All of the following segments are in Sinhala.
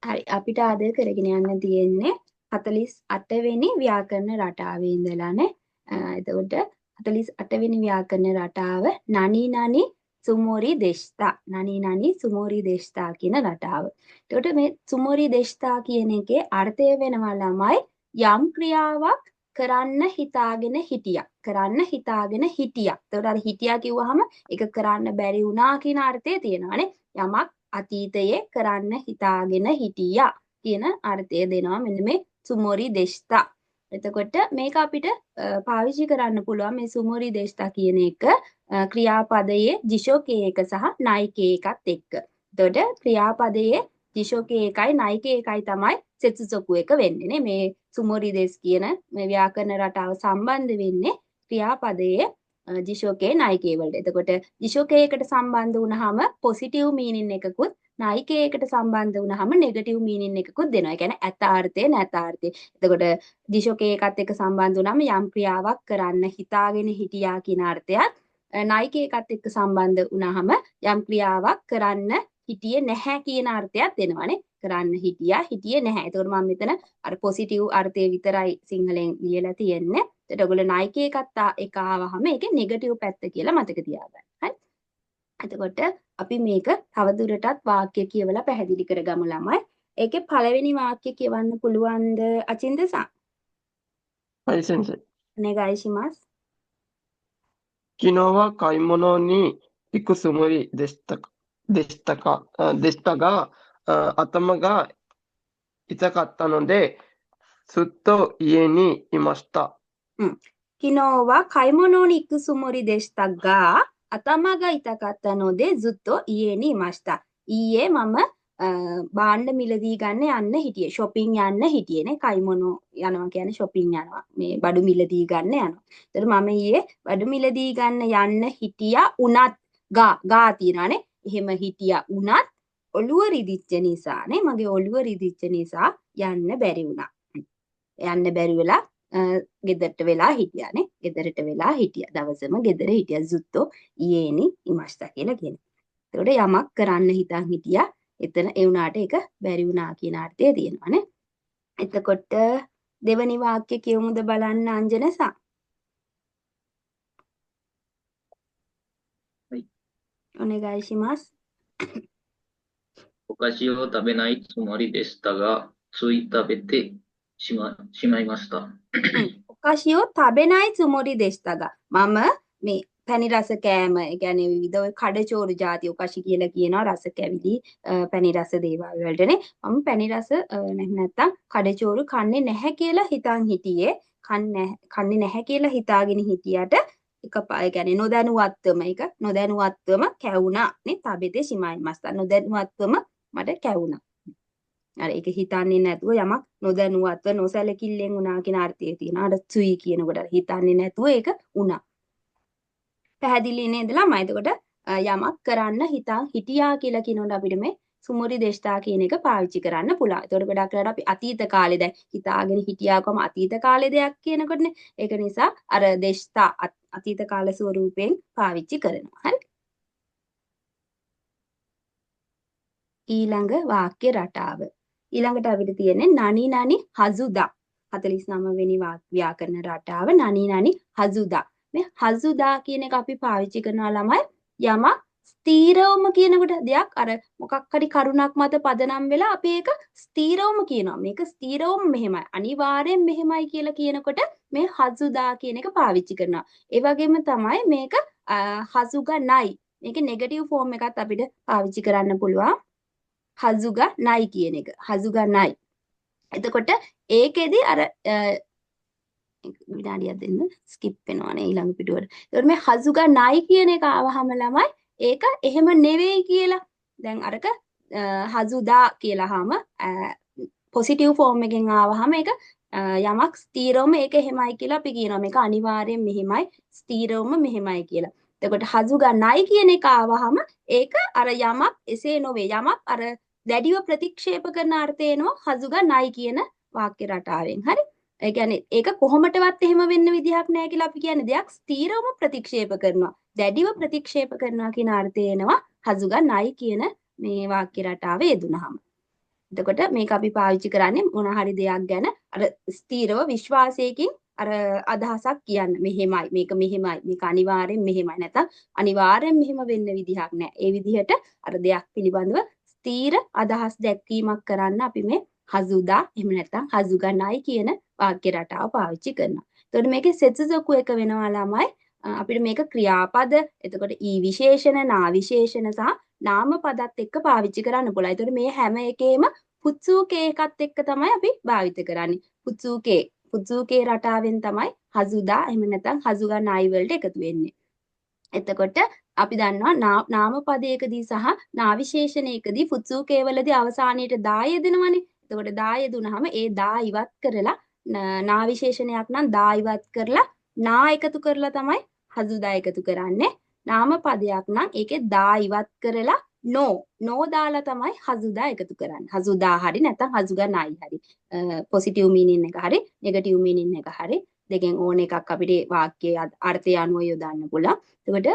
හරි අපිට අද කරගෙන යන්න තියෙන්නේ 48 වෙනි ව්‍යාකරණ රටාවේ ඉඳලානේ. එතකොට 48 වෙනි ව්‍යාකරණ රටාව නනි නනි සුමෝරි දෙෂ්තා නනි නනි සුමෝරි දෙෂ්තා කියන රටාව. එතකොට මේ සුමෝරි දෙෂ්තා කියන එකේ අර්ථය වෙනවා ළමයි යම් ක්‍රියාවක් කරන්න හිතාගෙන හිටියා. කරන්න හිතාගෙන හිටියා. එතකොට අර හිටියා කිව්වහම ඒක කරන්න බැරි වුණා කියන අර්ථය තියෙනවානේ. යමක් අතීතයේ කරන්න හිතාගෙන හිටියා කියන අර්ථය දෙනවා මෙන්න මේ සුමෝරි දෙෂ්තා. එතකොට මේක අපිට පාවිච්චි කරන්න පුළුවන් මේ සුමෝරි දෙෂ්තා කියන එක ක්‍රියාපදයේ ජිෂෝකේ එක සහ නයිකේ එකත් එක්ක. එතකොට ක්‍රියාපදයේ ජිෂෝකේ එකයි නයිකේ එකයි තමයි සෙත්සුසොකු එක වෙන්නේ නේ. මේ සුමෝරි දෙස් කියන මේ ව්‍යාකරණ රටාව සම්බන්ධ වෙන්නේ ක්‍රියාපදයේ ජිෂෝකේ නයිකේ වලට. එතකොට ජිෂෝකේ එකට සම්බන්ධ වුණාම පොසිටිව් මීනින් එකකුත් නයිකේ එකට සම්බන්ධ වුණාම නෙගටිව් මීනින් එකකුත් දෙනවා. ඒ කියන්නේ ඇතාර්ථය නැතාර්ථය. එතකොට ජිෂෝකේ එකත් එක්ක සම්බන්ධ වුණාම යම් ක්‍රියාවක් කරන්න හිතාගෙන හිටියා කියන අර්ථයත් නයිකේ එකත් එක්ක සම්බන්ධ වුණාම යම් ක්‍රියාවක් කරන්න හිටියේ නැහැ කියන අර්ථයක් දෙනවානේ. කරන්න හිටියා හිටියේ නැහැ. එතකොට මම මෙතන අර පොසිටිව් අර්ථය විතරයි සිංහලෙන් ලියලා තියෙන්නේ. එතකොට ඔයගොල්ලෝ නයිකේ එක ආවහම ඒකේ නෙගටිව් පැත්ත කියලා මතක තියාගන්න. හරි. එතකොට අපි මේක තවදුරටත් වාක්‍ය කියවලා පැහැදිලි කරගමු ළමයි. ඒකේ පළවෙනි වාක්‍ය කියවන්න පුළුවන්ද අචින්දසා? はい、先生。 お願いします。 昨日は買い物に行くつもりでしたが、頭が痛かったので、ずっと家にいました。昨日は買い物に行くつもりでしたが、頭が痛かったのでずっと家にいました. ඊයේ මම බාණ්ඩ මිලදී ගන්න යන්න හිටියේ. shopping යන්න හිටියේනේ. කයිමොනෝ යනවා කියන්නේ shopping යනවා. මේ බඩු මිලදී ගන්න යනවා. ඒතර මම ඊයේ බඩු මිලදී ගන්න යන්න හිටියා උනත් ගා තියනවානේ. එහෙම හිටියා උනත් ඔළුව රිදිච්ච නිසානේ. මගේ ඔළුව රිදිච්ච නිසා යන්න බැරි වුණා. යන්න බැරි වෙලා ගෙදරට වෙලා හිටියානේ. ගෙදරට වෙලා හිටියා. දවසම ගෙදර හිටියා. සුත්තෝ ඊයේනි ඉමස්තා කියලා කියනවා. එතකොට යමක් කරන්න හිතන් හිටියා. එතන ඒ වුණාට ඒක බැරි වුණා කියන අර්ථය තියෙනවානේ. එතකොට දෙවනි වාක්‍ය කියමුද බලන්න අංජනසා. はい。 お願いします。 お菓子を食べないつもりでしたが、つい食べてしまいました。 お菓子を食べないつもりでしたがමම මේ පැණි රස කෑම ඒ කියන්නේ විවිධ ඔය කඩචෝරු ಜಾති ඔකාශි කියලා කියනවා රස කැවිලි පැණි රස දේවල් වලටනේ මම පැණි රස නැත්නම් කඩචෝරු කන්නේ නැහැ කියලා හිතන් හිටියේ කන්නේ නැහැ කියලා හිතාගෙන හිටියට ඒ කියන්නේ නොදැනුවත්වම කැවුණා නේ තබෙතේ ශිමයි මස්ත නොදැනුවත්වම මට කැවුණා. අර ඒක හිතන්නේ නැතුව යමක් නොදැනුවත්ව නොසැලකිල්ලෙන් වුණා කියන අර්ථය තියෙනවා. අර සුයි කියනකොට අර හිතන්නේ නැතුව ඒක වුණා. පැහැදිලි නේද ළමයි? එතකොට යමක් කරන්න හිතන් හිටියා කියලා කියනකොට අපිට මේ සුමෝරි දෙෂ්තා කියන එක පාවිච්චි කරන්න පුළුවන්. එතකොට ගොඩක් වෙලාවට අපි අතීත කාලේ දැන් හිතාගෙන හිටියාකම අතීත කාලේ දෙයක් කියනකොටනේ. ඒක නිසා අර දෙෂ්තා අතීත කාල ස්වරූපයෙන් පාවිච්චි කරනවා. හරි? ඊළඟ වාක්‍ය රටාව. ඊළඟට අපිට තියෙන්නේ නනි නනි හසුදා 49 වෙනි ව්‍යාකරණ රටාව නනි නනි හසුදා. මේ හසුදා කියන එක අපි පාවිච්චි කරනවා ළමයි යමක් ස්ථීරවම කියනකොට දෙයක් අර මොකක් හරි කරුණක් මත පදනම් වෙලා අපි ඒක ස්ථීරවම කියනවා. මේක ස්ථීරවම මෙහෙමයි. අනිවාර්යෙන් මෙහෙමයි කියලා කියනකොට මේ හසුදා කියන එක පාවිච්චි කරනවා. ඒ වගේම තමයි මේක හසුගා නයි. මේකේ නෙගටිව් ෆෝම් එකත් අපිට පාවිච්චි කරන්න පුළුවන්. හසුගා නයි කියන එක. හසුගා නයි. එතකොට ඒකෙදි අර විනාඩියක් දෙන්න ස්කිප් වෙනවානේ ඊළඟ පිටුවට. ඒකට මේ හසුගා නයි කියන එක ආවහම ළමයි ඒක එහෙම නෙවෙයි කියලා. දැන් අරක හසුදා කියලාම පොසිටිව් ෆෝම් එකෙන් ආවහම ඒක යමක් ස්ථීරවම ඒක එහෙමයි කියලා අපි කියනවා. මේක අනිවාර්යෙන් මෙහෙමයි ස්ථීරවම මෙහෙමයි කියලා. එතකොට හසුගා නයි කියන එක ආවහම ඒක අර යමක් එසේ නොවේ. යමක් අර දැඩිව ප්‍රතික්ෂේප කරන අර්ථය එනවා හසුගා නයි කියන වාක්‍ය රටාවෙන්. හරි? ඒ කියන්නේ ඒක කොහොමටවත් එහෙම වෙන්න විදිහක් නැහැ කියලා අපි කියන්නේ දෙයක් ස්ථීරවම ප්‍රතික්ෂේප කරනවා. දැඩිව ප්‍රතික්ෂේප කරනවා කියන අර්ථය එනවා හසුගා නයි කියන මේ වාක්‍ය රටාවේ යෙදුනහම. එතකොට මේක අපි පාවිච්චි කරන්නේ මොන හරි දෙයක් ගැන අර ස්ථීරව විශ්වාසයකින් අර අදහසක් කියන්න. මෙහෙමයි මේක මෙහෙමයි මේක අනිවාර්යෙන් මෙහෙමයි නැත්නම් අනිවාර්යෙන් මෙහෙම වෙන්න විදිහක් නැහැ. ඒ විදිහට අර දෙයක් පිළිබඳව ස්ථීර අදහස් දැක්වීමක් කරන්න අපි මේ හසුදා එහෙම නැත්නම් හසුගනයි කියන වාක්‍ය රටාව පාවිච්චි කරනවා. එතකොට මේකේ සෙත්සුසොකු එක වෙනවා ළමයි අපිට මේක ක්‍රියාපද එතකොට ඊ විශේෂණ නා විශේෂණ සහ නාම පදත් එක්ක පාවිච්චි කරන්න පුළුවන්. එතකොට මේ හැම එකේම පුත්සුකේ එකත් එක්ක තමයි අපි භාවිත කරන්නේ. පුත්සුකේ රටාවෙන් තමයි හසුදා එහෙම නැත්නම් හසුගනයි වලට එකතු වෙන්නේ. එතකොට අපි දන්නවා නාම පදයකදී සහ නා විශේෂණයකදී පුත්සුකේ වලදී අවසානයේට දා යෙදෙනවනේ. එතකොට දා යෙදුනහම ඒ දා ඉවත් කරලා නා විශේෂණයක් නම් දා ඉවත් කරලා නා එකතු කරලා තමයි හසුදා එකතු කරන්නේ. නාම පදයක් නම් ඒකේ දා ඉවත් කරලා නෝ දාලා තමයි හසුදා එකතු කරන්නේ. හසුදා හරි නැත්නම් හසුගනයි හරි. පොසිටිව් මීනින් එක හරි නෙගටිව් මීනින් එක හරි දෙකෙන් ඕන එකක් අපිට වාක්‍යයේ අර්ථය අනුව යොදන්න පුළුවන්. එතකොට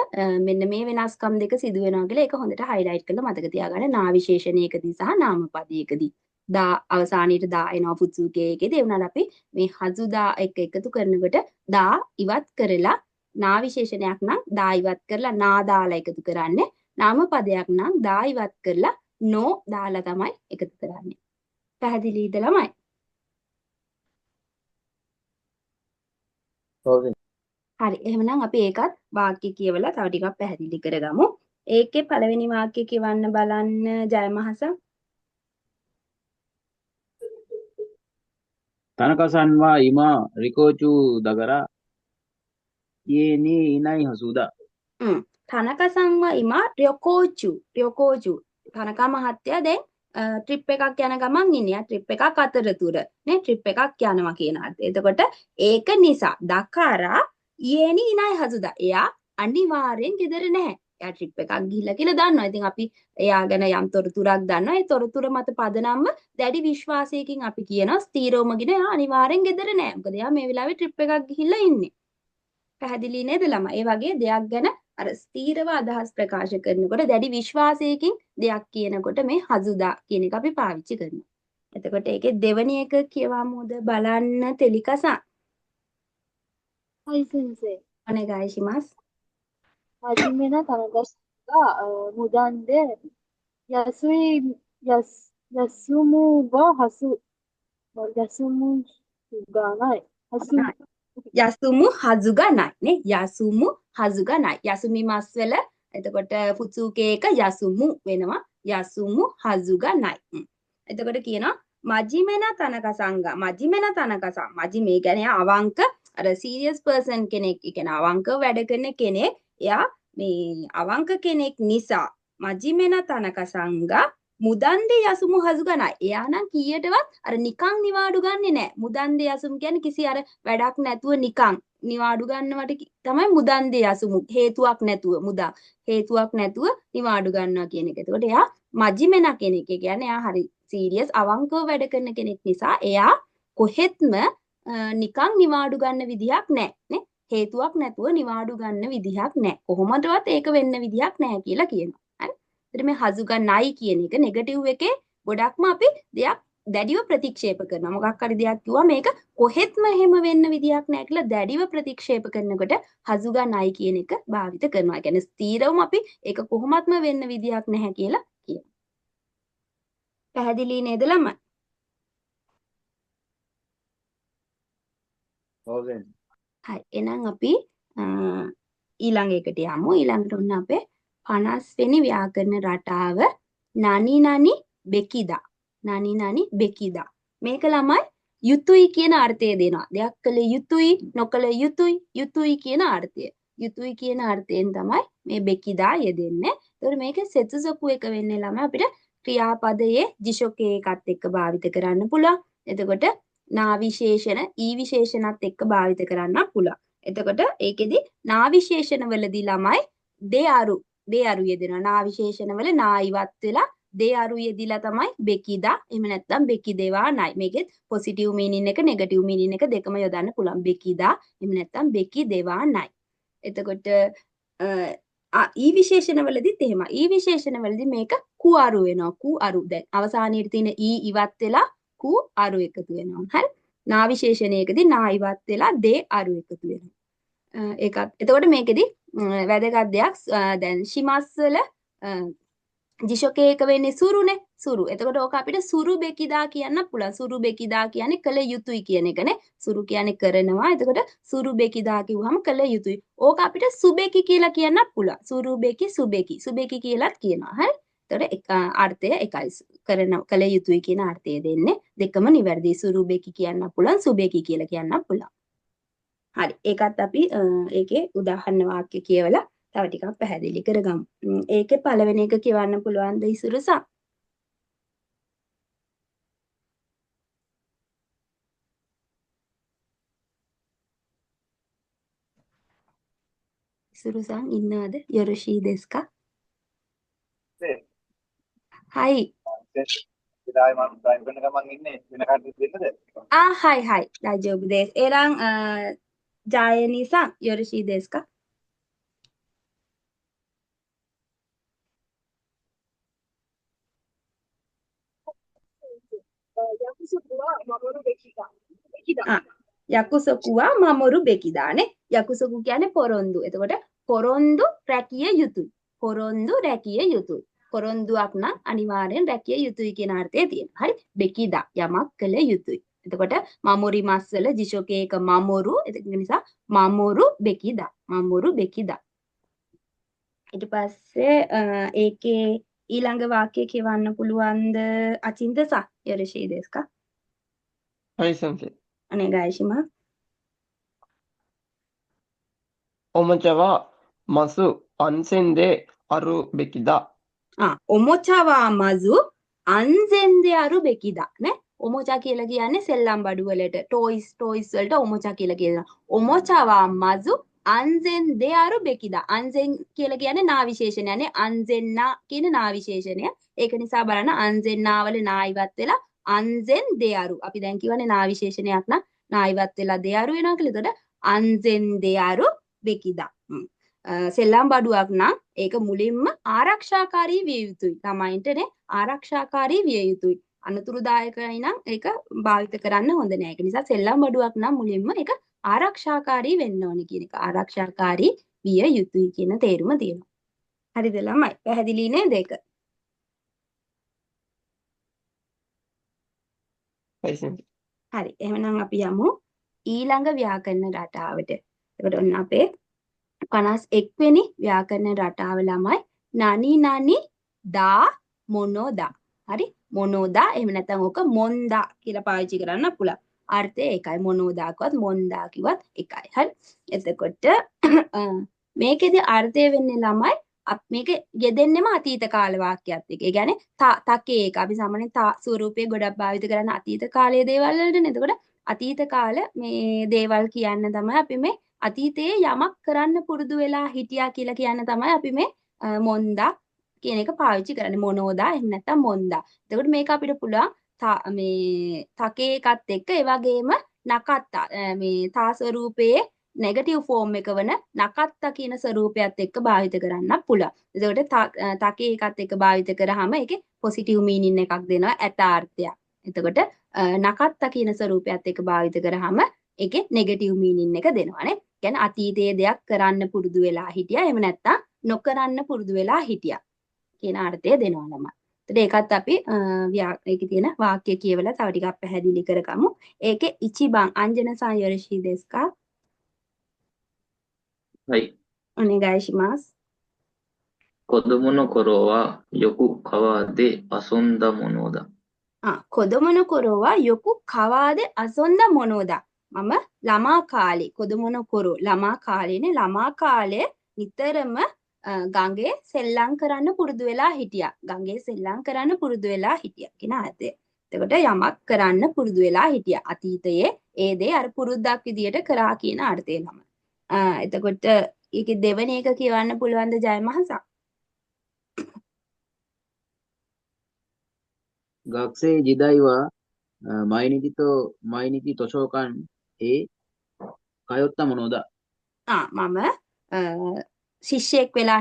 මෙන්න මේ වෙනස්කම් දෙක සිදු වෙනවා කියලා ඒක හොඳට හයිලයිට් කරලා මතක තියාගන්න. නා විශේෂණයකදී සහ නාම පදයකදී දා අවසානයේට දා එනවා පුත්සුකේ එකේදී ඒ වුණාට අපි මේ හසුදා එක්ක එකතු කරනකොට දා ඉවත් කරලා නා විශේෂණයක් නම් දා ඉවත් කරලා නා දාලා එකතු කරන්නේ. නාම පදයක් නම් දා ඉවත් කරලා නෝ දාලා තමයි එකතු කරන්නේ. පැහැදිලිද ළමයි? හරි. එහෙනම් අපි ඒකත් වාක්‍ය කියවලා තව ටිකක් පැහැදිලි කරගමු. ඒකේ පළවෙනි වාක්‍ය කියවන්න බලන්න ජයමහස. 田中さんは今、リコ中だから、家にいないはずだ。 田中さんは今旅行中. 田中 මහත්තයා දැන් ට්‍රිප් එකක් යන ගමන් ඉන්නේ. ට්‍රිප් එකක් අතරතුර නේ ට්‍රිප් එකක් යනවා කියන අර්ථය. එතකොට ඒක නිසා දකරා යේනි ඉනයි හසුදා. එයා අනිවාර්යෙන් ගෙදර නැහැ. එයා ට්‍රිප් එකක් ගිහිල්ලා කියලා දන්නවා. ඉතින් අපි එයා ගැන යම් තොරතුරක් දන්නවා. ඒ තොරතුර මත පදනම්ම දැඩි විශ්වාසයකින් අපි කියනවා ස්ථීරවම ගෙන එයා අනිවාර්යෙන් ගෙදර නැහැ. මොකද එයා මේ වෙලාවේ ට්‍රිප් එකක් ගිහිල්ලා ඉන්නේ. පැහැදිලි නේද ළමයි? ඒ වගේ දෙයක් ගැන අර ස්ථීරව අදහස් ප්‍රකාශ කරනකොට දැඩි විශ්වාසයකින් දෙයක් කියනකොට මේ හසුදා කියන එක අපි පාවිච්චි කරනවා. එතකොට ඒකේ දෙවෙනි එක කියවමුද බලන්න තෙලිකසා. はい、先生。 お願いします. 真面目な田中さんが無断で休むがない。යසුමු හසුගනයි නේ. යසුමු හසුගනයි. යසුමිමස් වල එතකොට පුත්සුකේ එක යසුමු වෙනවා. යසුමු හසුගනයි. එතකොට කියනවා මජිමෙන තනකසංගා. මජිමෙන තනකසං. මජිමේ කියන්නේ අවංක අර සීරියස් පර්සන් කෙනෙක්. ඒ කියන්නේ අවංකව වැඩ කරන කෙනෙක්. එයා මේ අවංක කෙනෙක් නිසා මජිමෙන තනකසංගා මුදන්දේ යසුමු හසුගනයි. එයා නම් කීයටවත් අර නිකන් නිවාඩු ගන්නෙ නෑ. මුදන්දේ යසුමු කියන්නේ කිසි අර වැඩක් නැතුව නිකන් නිවාඩු ගන්නවට තමයි මුදන්දේ යසුමු. හේතුවක් නැතුව මුදා. හේතුවක් නැතුව නිවාඩු ගන්නවා කියන එක. එතකොට එයා මජිමෙන කෙනෙක්. ඒ කියන්නේ එයා හරි සීරියස් අවංකව වැඩ කරන කෙනෙක් නිසා එයා කොහෙත්ම නිකන් නිවාඩු ගන්න විදිහක් නෑ නේ. හේතුවක් නැතුව නිවාඩු ගන්න විදිහක් නෑ. කොහොමදවත් ඒක වෙන්න විදිහක් නෑ කියලා කියනවා. හරි. මේ හසුගනයි කියන එක නෙගටිව් එකේ ගොඩක්ම අපි දෙයක් දැඩිව ප්‍රතික්ෂේප කරනවා. මොකක් හරි දෙයක් කිව්වා මේක කොහෙත්ම එහෙම වෙන්න විදියක් නැහැ කියලා දැඩිව ප්‍රතික්ෂේප කරනකොට හසුගනයි කියන එක භාවිත කරනවා. ඒ කියන්නේ ස්ථීරවම අපි ඒක කොහොමත්ම වෙන්න විදියක් නැහැ කියලා කියනවා. පැහැදිලි නේද ළමයි? හරි. එහෙනම් අපි ඊළඟ එකට යමු. ඊළඟට ඔන්න අපේ 50 වෙනි ව්‍යාකරණ රටාව නනි නනි බෙකිදා. නනි නනි බෙකිදා. මේක ළමයි යුතුයි කියන අර්ථය දෙනවා. දෙයක් කළ යුතුයි, නොකළ යුතුයි, යුතුයි කියන අර්ථය. යුතුයි කියන අර්ථයෙන් තමයි මේ බෙකිදා යෙදෙන්නේ. ඒතකොට මේකේ සෙත්සුසොකු එක වෙන්නේ ළමයි අපිට ක්‍රියාපදයේ ජිෂොකේ එකත් එක්ක භාවිත කරන්න පුළුවන්. එතකොට නා විශේෂණ, ඊ විශේෂණත් එක්ක භාවිත කරන්න පුළුවන්. එතකොට ඒකෙදි නා විශේෂණ වලදී ළමයි දෙඅරු යෙදෙනවා. නා විශේෂණ වල නා ඉවත් වෙලා දෙඅරු යෙදිලා තමයි බෙකිදා. එහෙම නැත්නම් බෙකිදේවා නයි. මේකෙත් පොසිටිව් මීනින් එක නෙගටිව් මීනින් එක දෙකම යොදන්න පුළුවන්. බෙකිදා එහෙම නැත්නම් බෙකිදේවා නයි. එතකොට ඊ විශේෂණවලදීත් එහෙමයි. ඊ විශේෂණවලදී මේක කු අරු වෙනවා. කු අරු. දැන් අවසානයේ තියෙන ඊ ඉවත් වෙලා කු අරු එකතු වෙනවා. හරි. නා විශේෂණයකදී නා ඉවත් වෙලා දේ අරු එකතු වෙනවා. ඒකත් එතකොට මේකෙදි වැදගත් දෙයක් දැන් ශිමස් වල ජිෂොකේක වෙන්නේ සුරුනේ සුරු. එතකොට ඕක අපිට සුරු බෙකිදා කියන්න පුළුවන්. සුරු බෙකිදා කියන්නේ කළ යුතුයි කියන එකනේ. සුරු කියන්නේ කරනවා. එතකොට සුරු බෙකිදා කිව්වහම කළ යුතුයි. ඕක අපිට සුබෙකි කියලා කියන්න පුළුවන්. සුරු බෙකි සුබෙකි. සුබෙකි කියලාත් කියනවා. හරි. එතකොට අර්ථය එකයි. කරන කළ යුතුයි කියන අර්ථය දෙන්නේ. දෙකම නිවැරදි. සුරු බෙකි කියන්න පුළුවන්. සුබෙකි කියලා කියන්න පුළුවන්. හරි. ඒකත් අපි ඒකේ උදාහරණ වාක්‍ය කියවලා තව ටිකක් පැහැදිලි කරගමු. ඒකේ පළවෙනි එක කියවන්න පුළුවන්ද ඉසුරුසා? ඉසුරුසන් ඉන්නවද? යොරොෂී දෙස්කා? හයි. හයි හයි. දාජෝබු දෙස්. එරන් ජායනී සන් යොරොෂී දෙස්කා? යකුසොකුවා මමොරු බෙකිදානේ. යකුසොකු කියන්නේ පොරොන්දු. එතකොට පොරොන්දු රැකිය යුතුයි. පොරොන්දු රැකිය යුතුයි. පොරොන්දුවක් නම් අනිවාර්යෙන් රැකිය යුතුයි කියන අර්ථය තියෙනවා. හරි. බෙකිදා යමක් කළ යුතුයි. එතකොට මමොරි මස්සල ජිෂොකේක මමොරු. ඒක නිසා මමොරු බෙකිදා. මමොරු බෙකිදා. ඊට පස්සේ ඒකේ ඊළඟ වාක්‍යය කියවන්න පුළුවන්ද අචින්තසා යොරොෂී දෙස්කා? はい、先生。お願いします。おもちゃはまず安全であるべきだ。おもちゃはまず安全であるべきだනේ. ඔමෝචා කියලා කියන්නේ සෙල්ලම් බඩු වලට ටොයිස් වලට ඔමෝචා කියලා කියනවා. ඔමෝචාවා මසු අන්සෙන් දෙයාරු බෙකිදා. අන්සෙන් කියලා කියන්නේ නා විශේෂණයනේ. අන්සෙන්නා කියන නා විශේෂණය. ඒක නිසා බලන්න අන්සෙන්නා වල නා ඉවත් වෙලා අන්සෙන් දෙයාරු. අපි දැන් කියවනේ නා විශේෂණයක් නම් නා ඉවත් වෙලා දෙයාරු වෙනවා කියලා. එතකොට අන්සෙන් දෙයාරු බෙකිදා. සෙල්ලම් බඩුවක් නම් ඒක මුලින්ම ආරක්ෂාකාරී විය යුතුයි. ළමයින්ටනේ ආරක්ෂාකාරී විය යුතුයි. අනතුරුදායකයි නම් ඒක භාවිත කරන්න හොඳ නෑ. ඒක නිසා සෙල්ලම් බඩුවක් නම් මුලින්ම ඒක ආරක්ෂාකාරී වෙන්න ඕනේ කියන එක. ආරක්ෂාකාරී විය යුතුයි කියන තේරුම තියෙනවා. හරිද ළමයි? පැහැදිලි නේද ඒක? はい、先生。 හරි. එහෙනම් අපි යමු ඊළඟ ව්‍යාකරණ රටාවට. එතකොට ඔන්න අපේ 51 වෙනි ව්‍යාකරණ රටාව ළමයි නනි නනි දා මොනෝදා. හරි? මොනෝදා එහෙම නැත්නම් ඕක මොන්දා කියලා පාවිච්චි කරන්න පුළුවන්. අර්ථය ඒකයි. මොනෝදාකවත් මොන්දා කිව්වත් එකයි. හරි? එතකොට මේකේදී අර්ථය වෙන්නේ ළමයි මේක යෙදෙන්නෙම අතීත කාල වාක්‍යයත් එක්ක. ඒ කියන්නේ තකේ එක අපි සාමාන්‍යයෙන් තා ස්වරූපයේ ගොඩක් භාවිත කරන අතීත කාලයේ දේවල් වලටනේ. එතකොට අතීත කාල මේ දේවල් කියන්න තමයි අපි මේ අතීතයේ යමක් කරන්න පුරුදු වෙලා හිටියා කියලා කියන්න තමයි අපි මේ මොන්දා කියන එක පාවිච්චි කරන්නේ. මොනෝදා එහෙම නැත්නම් මොන්දා. එතකොට මේක අපිට පුළුවන් මේ තකේ එකත් එක්ක ඒ වගේම නකත්තා මේ තා ස්වරූපයේ නෙගටිව් ෆෝම් එක වන නකත්තා කියන ස්වරූපයත් එක්ක භාවිත කරන්න පුළුවන්. එතකොට තකේ එකත් එක්ක භාවිත කරාම ඒකේ පොසිටිව් මීනින් එකක් දෙනවා ඇතාර්ථයක්. එතකොට නකත්තා කියන ස්වරූපයත් එක්ක භාවිත කරාම ඒකේ නෙගටිව් මීනින් එක දෙනවානේ. කියන්නේ අතීතයේ දෙයක් කරන්න පුරුදු වෙලා හිටියා. එහෙම නැත්නම් නොකරන්න පුරුදු වෙලා හිටියා කියන අර්ථය දෙනවා ළමයි. ඒකත් අපි ඒකේ තියෙන වාක්‍ය කියවලා තව ටිකක් පැහැදිලි කරගමු. ඒකේ ඉචිබන් අංජන සංයොරෂී දෙස්කා? はい。 ඔනේගායිෂිමාස්. 子供の頃はよく川で遊んだものだ。 කොදොමන කොරෝවා යොකු කවාද අසොන්ද මොනෝදා. මම ළමා කාලේ කොදොමන කොරෝ ළමා කාලේනේ ළමා කාලේ නිතරම ගඟේ සෙල්ලම් කරන්න පුරුදු වෙලා හිටියා. ගඟේ සෙල්ලම් කරන්න පුරුදු වෙලා හිටියා කියන අර්ථය. එතකොට යමක් කරන්න පුරුදු වෙලා හිටියා. අතීතයේ ඒ දේ අර පුරුද්දක් විදියට කරා කියන අර්ථය තමයි. එතකොට ඒකේ දෙවෙනි එක කියවන්න පුළුවන්ද ජය මහසා? 学生時代は毎日図書館へ通ったものだ。 මම ශිෂ්‍යයෙක් වෙලා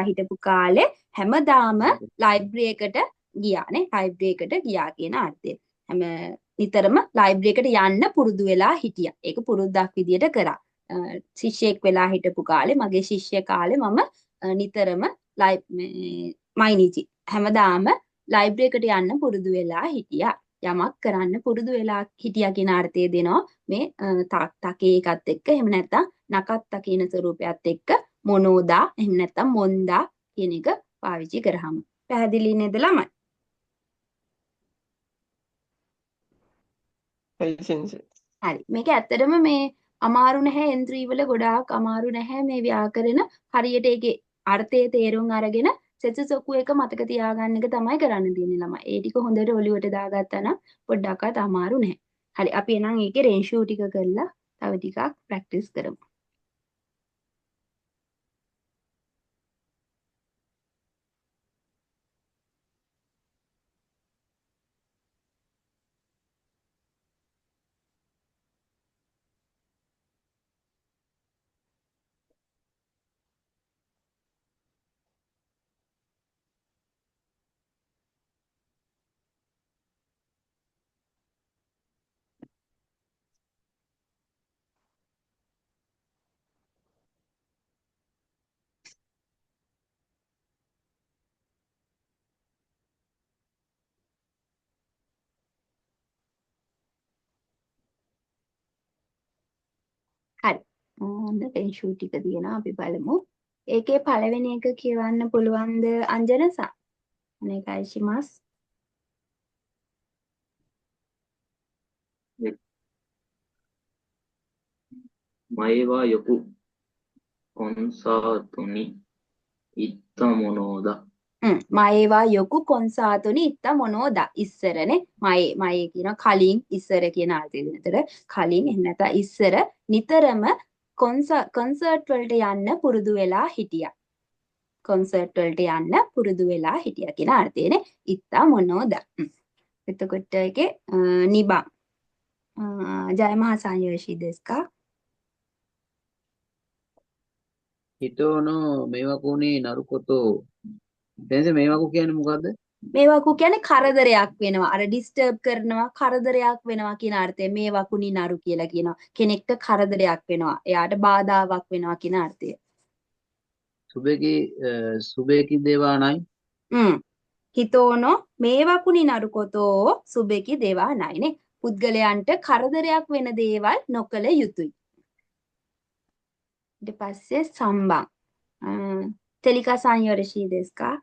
හිටපු කාලේ හැමදාම ලයිබ්‍රරි එකට ගියානේ. ලයිබ්‍රරි එකට ගියා කියන අර්ථය. හැම නිතරම ලයිබ්‍රරි එකට යන්න පුරුදු වෙලා හිටියා. ඒක පුරුද්දක් විදියට කරා. ශිෂ්‍යයෙක් වෙලා හිටපු කාලේ මගේ ශිෂ්‍ය කාලේ මම නිතරම මයිනිචි හැමදාම ලයිබ්‍රරි එකට යන්න පුරුදු වෙලා හිටියා. යමක් කරන්න පුරුදු වෙලා හිටියා කියන අර්ථය දෙනවා මේ තකේ එකත් එක්ක එහෙම නැත්නම් නකත්ත කියන ස්වරූපයත් එක්ක මොනෝදා එහෙම නැත්නම් මොන්දා කියන එක පාවිච්චි කරාම පැහැදිලි නේද ළමයි?はい、先生。හරි. මේක ඇත්තටම මේ අමාරු නැහැ එන්ත්‍රී වල ගොඩාක් අමාරු නැහැ මේ ව්‍යාකරණ හරියට ඒකේ අර්ථය තේරුම් අරගෙන සෙසු සොකු එක මතක තියාගන්න එක තමයි කරන්න තියෙන්නේ ළමයි. ඒ ටික හොඳට ඔලියට දාගත්තා නම් පොඩ්ඩක්වත් අමාරු නැහැ. හරි අපි එහෙනම් ඒකේ රේෂියෝ ටික කරලා තව ටිකක් ප්‍රැක්ටිස් කරමු. හරි. ඔන්න රේෂියෝ ටික තියෙනවා අපි බලමු. ඒකේ පළවෙනි එක කියවන්න පුළුවන්ද අංජනසා? අනේකයි ශිමාස්. 前はよくコンサートに行ったものだ。 මයේවා යොකු කොන්සාතුනි ඉත්ත මොනෝදා ඉස්සරනේ මයේ කියන කලින් ඉස්සර කියන අර්ථය දෙනතර කලින් එහෙම නැත්නම් ඉස්සර නිතරම කොන්සර්ට් වලට යන්න පුරුදු වෙලා හිටියා. කොන්සර්ට් වලට යන්න පුරුදු වෙලා හිටියා කියන අර්ථයනේ ඉත්ත මොනෝදා. එතකොට ඒකේ නිබං ජය මහා සංයෝෂී දෙස්කා හිතෝනෝ මේවකුනේ නරුකොතෝ. දැන් මේවකු කියන්නේ මොකද්ද? මේ වකු කියන්නේ කරදරයක් වෙනවා. අර ඩිස්ටර්බ් කරනවා, කරදරයක් වෙනවා කියන අර්ථය මේ වකුනි නරු කියලා කියනවා. කෙනෙක්ට කරදරයක් වෙනවා. එයාට බාධාවක් වෙනවා කියන අර්ථය. සුබේකි දේවා නයි. හිතෝනෝ මේ වකුනි නරු කොතෝ සුබේකි දේවා නයිනේ. පුද්ගලයන්ට කරදරයක් වෙන දේවල් නොකළ යුතුයි. ඊට පස්සේ සම්බන්. තෙලිකා සංයෝරෂී දෙස්කා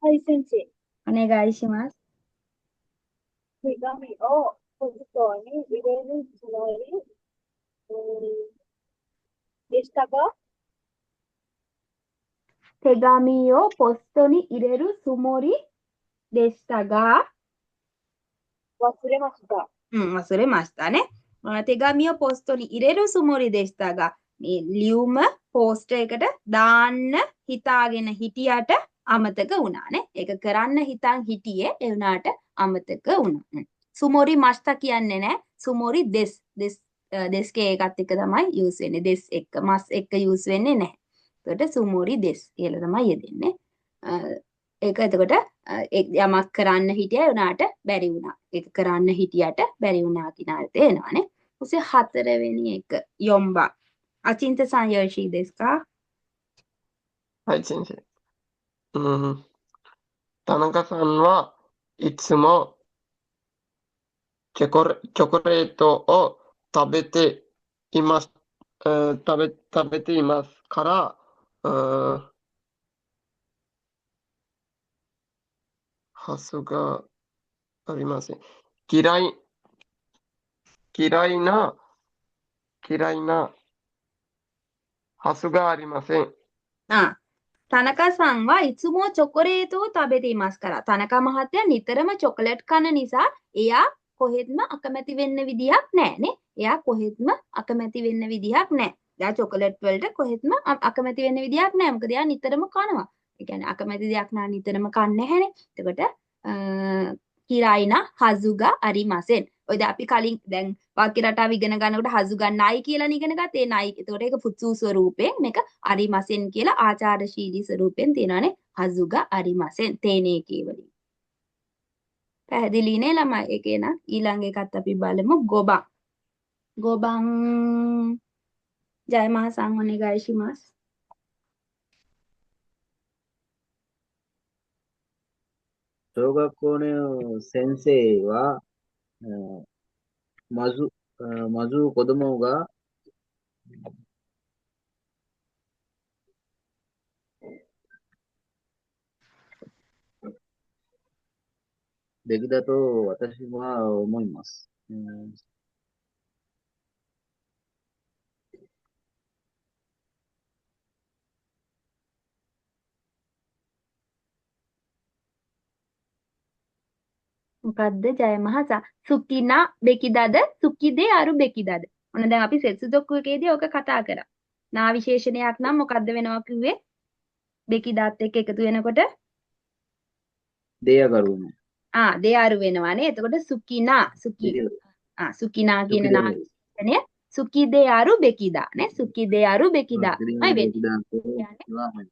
はい先生。 お願いします。手紙をポストに入れるつもり、でしたが、 手紙をポストに入れるつもりでしたが、 忘れました。忘れましたね。手紙をポストに入れるつもりでしたが、මේ ලියුම පෝස්ටර් එකට දාන්න හිතාගෙන හිටියට අමතක වුණානේ. ඒක කරන්න හිතන් හිටියේ ඒ වුණාට අමතක වුණා. සුමෝරි මස්තා කියන්නේ නැහැ. සුමෝරි දෙස්කේ එකත් එක්ක තමයි යූස් වෙන්නේ. දෙස් එක්ක මස් එක්ක යූස් වෙන්නේ නැහැ. එතකොට සුමෝරි දෙස් කියලා තමයි යෙදෙන්නේ. ඒක එතකොට යමක් කරන්න හිටියා ඒ වුණාට බැරි වුණා. ඒක කරන්න හිටියට බැරි වුණා කියන අර්ථය එනවානේ. ඊට හතරවෙනි එක යොම්බා. අචින්ත සංයෝෂී දෙස්කා はい、先生。田中さんはいつもチョコレートを食べていますから、発がありません。嫌いな発がありません。 田中さんはいつもチョコレートを食べていますから. තනකා මහත්තයා නිතරම චොකලට් කන නිසා එයා කොහෙත්ම අකමැති වෙන්න විදියක් නැහැනේ. එයා කොහෙත්ම අකමැති වෙන්න විදියක් නැහැ. එයා චොකලට් වලට කොහෙත්ම අකමැති වෙන්න විදියක් නැහැ. මොකද එයා නිතරම කනවා. ඒ කියන්නේ අකමැති දෙයක් නා නිතරම කන්නේ නැහැනේ. එතකොට හිරයිනා හසුගා අරිමසෙන්. ඔය දැන් අපි කලින් දැන් වාක්‍ය රටාව ඉගෙන ගන්නකොට හසුගා නයි කියලා ඉගෙන ගත්තා. ඒ නයි එතකොට ඒක පුත්සු ස්වරූපයෙන් මේක අරිමසෙන් කියලා ආචාරශීලී ස්වරූපයෙන් තියෙනවානේ. හසුගා අරිමසෙන් තේනේ කියවලින්. පැහැදිලි නේ ළමයි. ඒකේ නම් ඊළඟ එකත් අපි බලමු ගොබන්. ගොබන් ජයමහසන් ඔනෙගායිෂිමාස්. 小学校の先生は、まず子供がべきだと私は思います。මොකද්ද ජයමහසා සුකිනා බෙකිදද සුකිදේ අරු බෙකිදද ඔන්න දැන් අපි සෙත්සු දොක්කු එකේදී ඔක කතා කරා නා විශේෂණයක් නම් මොකද්ද වෙනවා කිව්වේ බෙකිදාත් එක්ක එකතු වෙනකොට දෙය කරුණ. දේ අරු වෙනවානේ එතකොට සුකිනා සුකිනා කියන නා විශේෂණය සුකිදේ අරු බෙකිදා නේ සුකිදේ අරු බෙකිදා මයි වෙන්නේ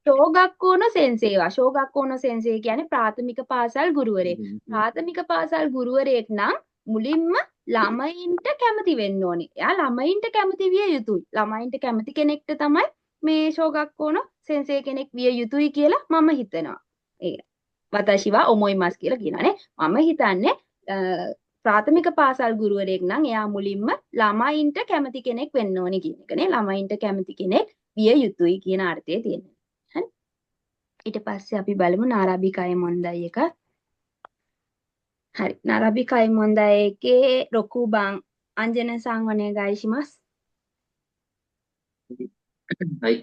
ශෝගක්කෝන සෙන්සේවා ශෝගක්කෝන සෙන්සේ කියන්නේ ප්‍රාථමික පාසල් ගුරුවරයෙක් ප්‍රාථමික පාසල් ගුරුවරයෙක් නම් මුලින්ම ළමයින්ට කැමති වෙන්න ඕනේ. එයා ළමයින්ට කැමති විය යුතුයි. ළමයින්ට කැමති කෙනෙක්ට තමයි මේ ශෝගක්කෝන සෙන්සේ කෙනෙක් විය යුතුයි කියලා මම හිතනවා. ඒක. වතශිවා ඔමොයිමස් කියලා කියනවානේ. මම හිතන්නේ ප්‍රාථමික පාසල් ගුරුවරයෙක් නම් එයා මුලින්ම ළමයින්ට කැමති කෙනෙක් වෙන්න ඕනේ කියන එකනේ. ළමයින්ට කැමති කෙනෙක් විය යුතුයි කියන අර්ථය තියෙනවා. හරි. ඊට පස්සේ අපි බලමු නාරාබිකය මොන්දයි එක. හරි. නාරාබිකය මොන්දයි එකේ රොකුබන් අංජන සංවනය ගායිෂිමස්. はい。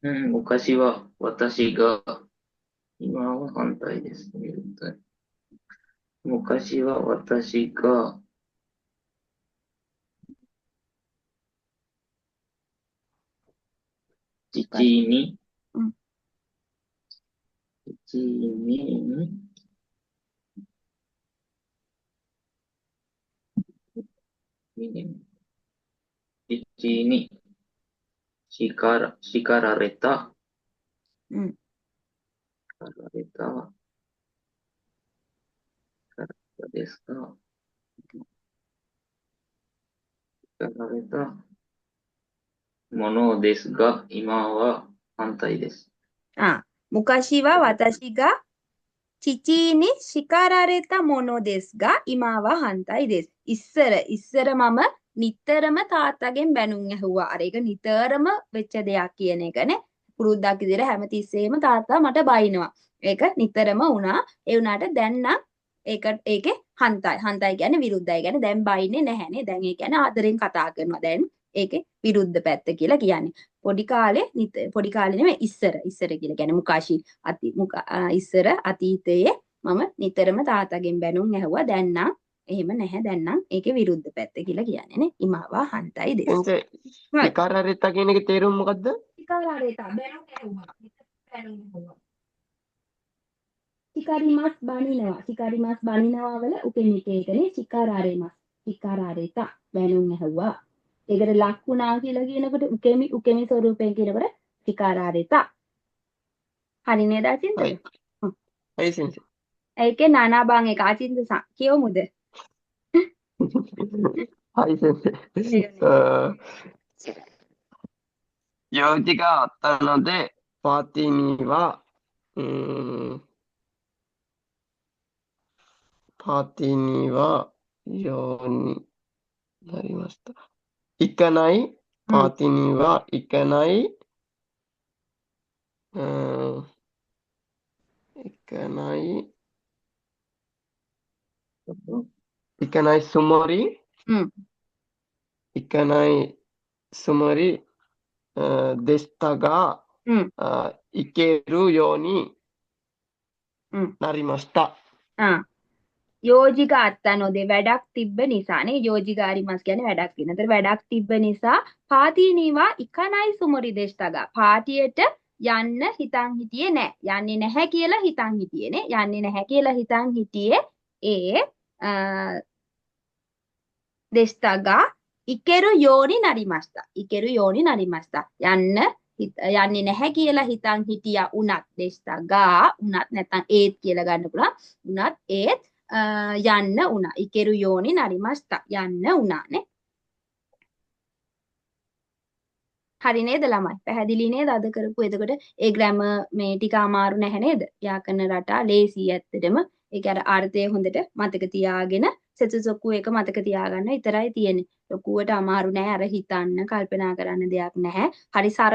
昔は私が、今は反対ですね。昔は私が、父に、叱られたですが、叱られたものですが、今は反対です。昔は私が父に叱られたものですが、今は反対です. ඉස්සර මම නිතරම තාත්තගෙන් බැනුම් ඇහුවා. අර ඒක නිතරම වෙච්ච දෙයක් කියන එකනේ. පුරුද්දක් විදිහට හැමතිස්සෙම තාත්තා මට බයිනවා. ඒක නිතරම වුණා. ඒ වුණාට දැන් නම් ඒකේ හන්තයි. හන්තයි කියන්නේ විරුද්ධයි. කියන්නේ දැන් බයින්නේ නැහැනේ. දැන් ඒ කියන්නේ ආදරෙන් කතා කරනවා. දැන් ඒකේ විරුද්ධ පැත්ත කියලා කියන්නේ. පොඩි කාලේ නෙමෙයි ඉස්සර කියලා කියන්නේ මුකාෂි ඉස්සර අතීතයේ මම නිතරම තාත්තගෙන් බැනුම් ඇහුවා. දැන් නම් එහෙම නැහැ. දැන් නම් ඒකේ විරුද්ධ පැත්ත කියලා කියන්නේ නේ. ඉමාවා හන්තයි දෙස්. සිකාරාරෙත්තා කියන එකේ තේරුම මොකද්ද? සිකාරාරෙත්තා බැනුම් ඇහුවා. බැනුම් ඇහුවා. සිකාරිමස් බනිනවා වල උපෙනිකේකනේ සිකාරාරෙත්තා බැනුම් ඇහුවා. ඒකට ලක් වුණා කියලා කියනකොට උකෙමි ස්වරූපයෙන් කියනකොට සිකාරාරෙත්තා. හරි නේද අචින්තද?はい先生。ඒකේ නානාබං එක අචින්ත කියවමුද? はい先生。用事があったので、パーティーには、ようになりました。行かない、パーティーには行かない、行かないつもり、行かないつもり、でしたが、行けるようになりました。යෝජික අත්තනොදේ වැඩක් තිබ්බ නිසානේ යෝජිකාරිමස් කියන්නේ වැඩක් තියෙන. ඒතර වැඩක් තිබ්බ නිසා පාතිනීවා ඉකනයි සුමරි දෙෂ්ටගා පාටියට යන්න හිතන් හිටියේ නෑ. යන්නේ නැහැ කියලා හිතන් හිටියේනේ. යන්නේ නැහැ කියලා හිතන් හිටියේ ඒ දෙස්තගා ඉකෙරු යෝනි නරිමස්තා. ඉකෙරු යෝනි නරිමස්තා. යන්නේ නැහැ කියලා හිතන් හිටියා උනත් දෙස්තගා උනත් නැත්නම් ඒත් කියලා ගන්න පුළුවන්. උනත් ඒත් යන්න උනා. ඉකෙරු යෝනි නරිමස්තා. යන්න උනානේ. හරි නේද ළමයි? පැහැදිලි නේද අද කරපු? එතකොට ඒ ග්‍රැමර් මේ ටික අමාරු නැහැ නේද? ව්‍යාකරණ රටා ලේසි ඇත්තටම. ඒක අර අර්ථය හොඳට මතක තියාගෙන සෙසුසොක්කු එක මතක තියාගන්න විතරයි තියෙන්නේ. ලොකුවට අමාරු නැහැ. අර හිතන්න කල්පනා කරන්න දෙයක් නැහැ. හරි සරල